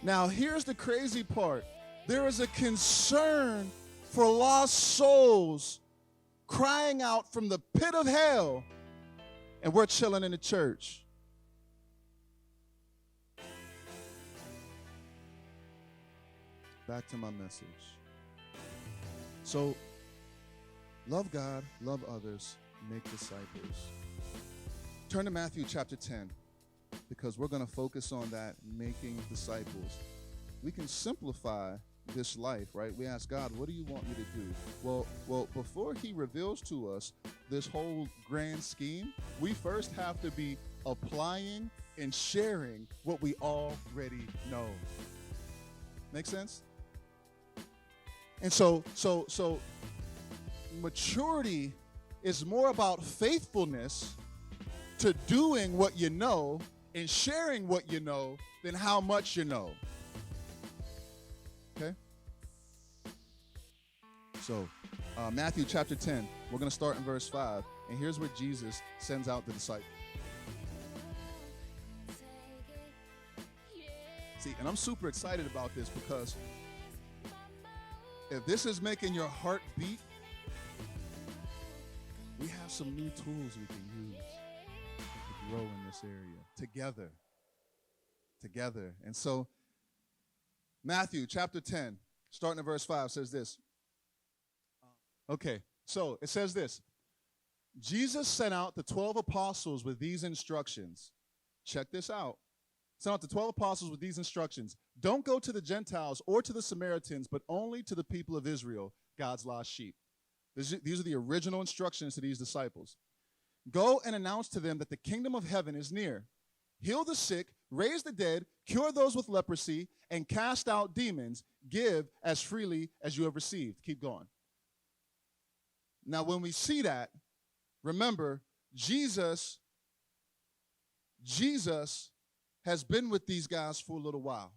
Now, here's the crazy part. There is a concern for lost souls crying out from the pit of hell, and we're chilling in the church. Back to my message. So, love God, love others, make disciples. Turn to Matthew chapter 10, because we're going to focus on that, making disciples. We can simplify this life, right? We ask God, what do you want me to do? Well, before he reveals to us this whole grand scheme, we first have to be applying and sharing what we already know. Make sense? And so maturity is more about faithfulness to doing what you know and sharing what you know than how much you know. Okay? So, Matthew chapter 10, we're going to start in verse 5. And here's where Jesus sends out the disciples. See, and I'm super excited about this because if this is making your heart beat, we have some new tools we can use to grow in this area together. And so Matthew chapter 10, starting at verse 5, says this. Okay, so it says this. Jesus sent out the 12 apostles with these instructions. Check this out. Sent out the 12 apostles with these instructions. Don't go to the Gentiles or to the Samaritans, but only to the people of Israel, God's lost sheep. These are the original instructions to these disciples. Go and announce to them that the kingdom of heaven is near. Heal the sick, raise the dead, cure those with leprosy, and cast out demons. Give as freely as you have received. Keep going. Now, when we see that, remember, Jesus has been with these guys for a little while.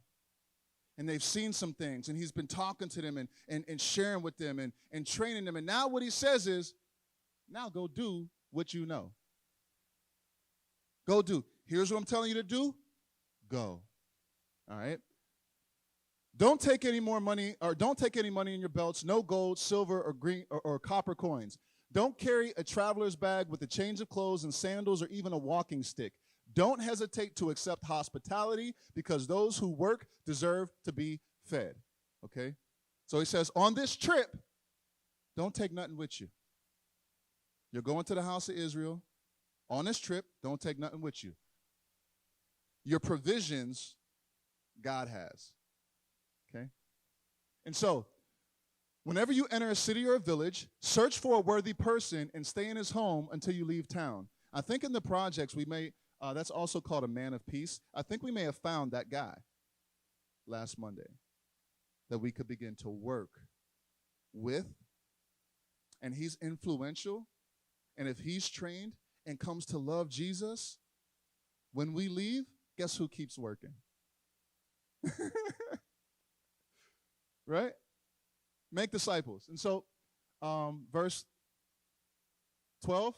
And they've seen some things, and he's been talking to them and sharing with them and training them. And now what he says is, now go do what you know. Go do. Here's what I'm telling you to do. Go. All right? Don't take any more money, or don't take any money in your belts, no gold, silver, or green or copper coins. Don't carry a traveler's bag with a change of clothes and sandals or even a walking stick. Don't hesitate to accept hospitality because those who work deserve to be fed. Okay? So he says, on this trip, don't take nothing with you. You're going to the house of Israel. On this trip, don't take nothing with you. Your provisions, God has. Okay? And so, whenever you enter a city or a village, search for a worthy person and stay in his home until you leave town. I think in the projects we may, that's also called a man of peace. I think we may have found that guy last Monday that we could begin to work with. And he's influential. And if he's trained and comes to love Jesus, when we leave, guess who keeps working? Right? Make disciples. And so, verse 12,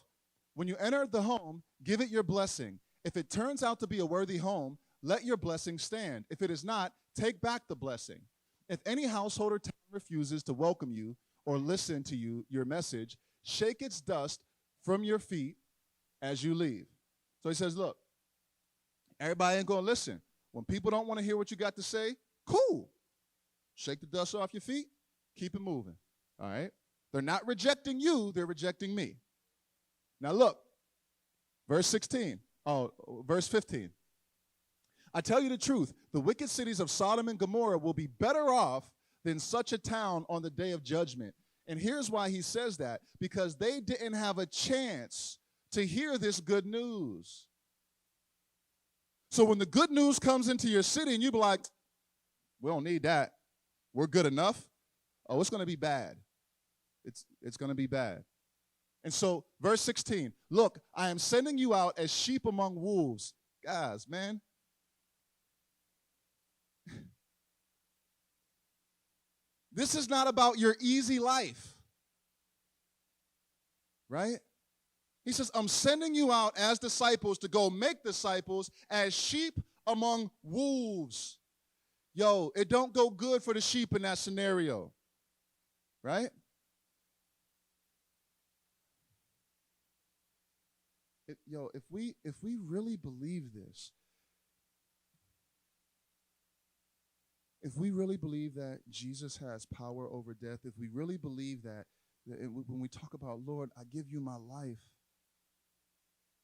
when you enter the home, give it your blessing. If it turns out to be a worthy home, let your blessing stand. If it is not, take back the blessing. If any household or town refuses to welcome you or listen to your message, shake its dust from your feet as you leave. So he says, look, everybody ain't going to listen. When people don't want to hear what you got to say, cool. Shake the dust off your feet, keep it moving. All right? They're not rejecting you, they're rejecting me. Now look, verse 15. Verse 15. I tell you the truth, the wicked cities of Sodom and Gomorrah will be better off than such a town on the day of judgment. And here's why he says that, because they didn't have a chance to hear this good news. So when the good news comes into your city and you be like, we don't need that. We're good enough. Oh, it's going to be bad. It's going to be bad. And so, verse 16, look, I am sending you out as sheep among wolves. Guys, man. This is not about your easy life. Right? He says, I'm sending you out as disciples to go make disciples as sheep among wolves. Yo, it don't go good for the sheep in that scenario, right? If we really believe this, if we really believe that Jesus has power over death, if we really believe that when we talk about, Lord, I give you my life,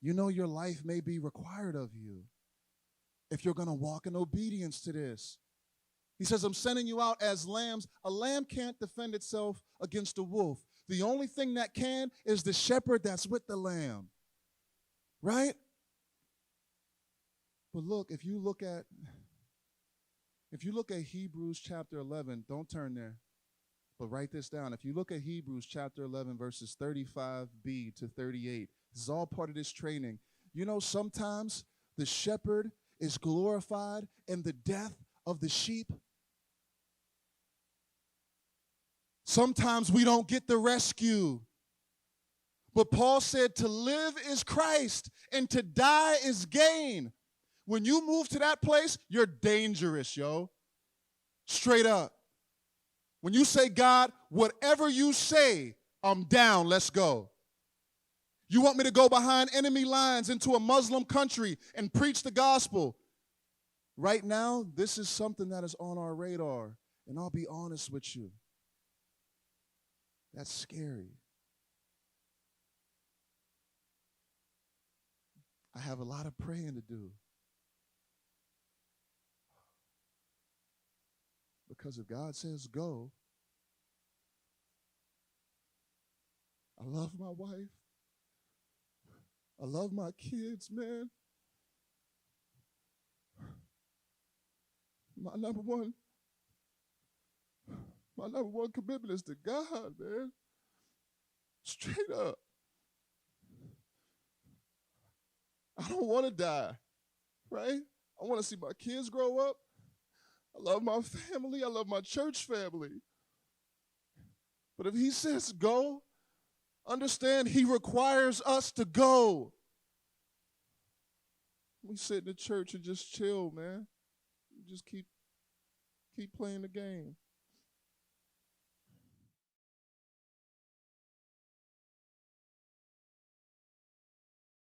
you know your life may be required of you if you're going to walk in obedience to this. He says, I'm sending you out as lambs. A lamb can't defend itself against a wolf. The only thing that can is the shepherd that's with the lamb, right? But look, if you look at Hebrews chapter 11, don't turn there, but write this down. If you look at Hebrews chapter 11, verses 35b to 38, this is all part of this training. You know, sometimes the shepherd is glorified in the death of the sheep. Sometimes we don't get the rescue. But Paul said to live is Christ and to die is gain. When you move to that place, you're dangerous, yo. Straight up. When you say, God, whatever you say, I'm down, let's go. You want me to go behind enemy lines into a Muslim country and preach the gospel? Right now, this is something that is on our radar. And I'll be honest with you. That's scary. I have a lot of praying to do. Because if God says go, I love my wife. I love my kids, man. My number one commitment is to God, man. Straight up. I don't want to die, right? I want to see my kids grow up. I love my family. I love my church family. But if he says go, understand he requires us to go. We sit in the church and just chill, man. We just keep playing the game.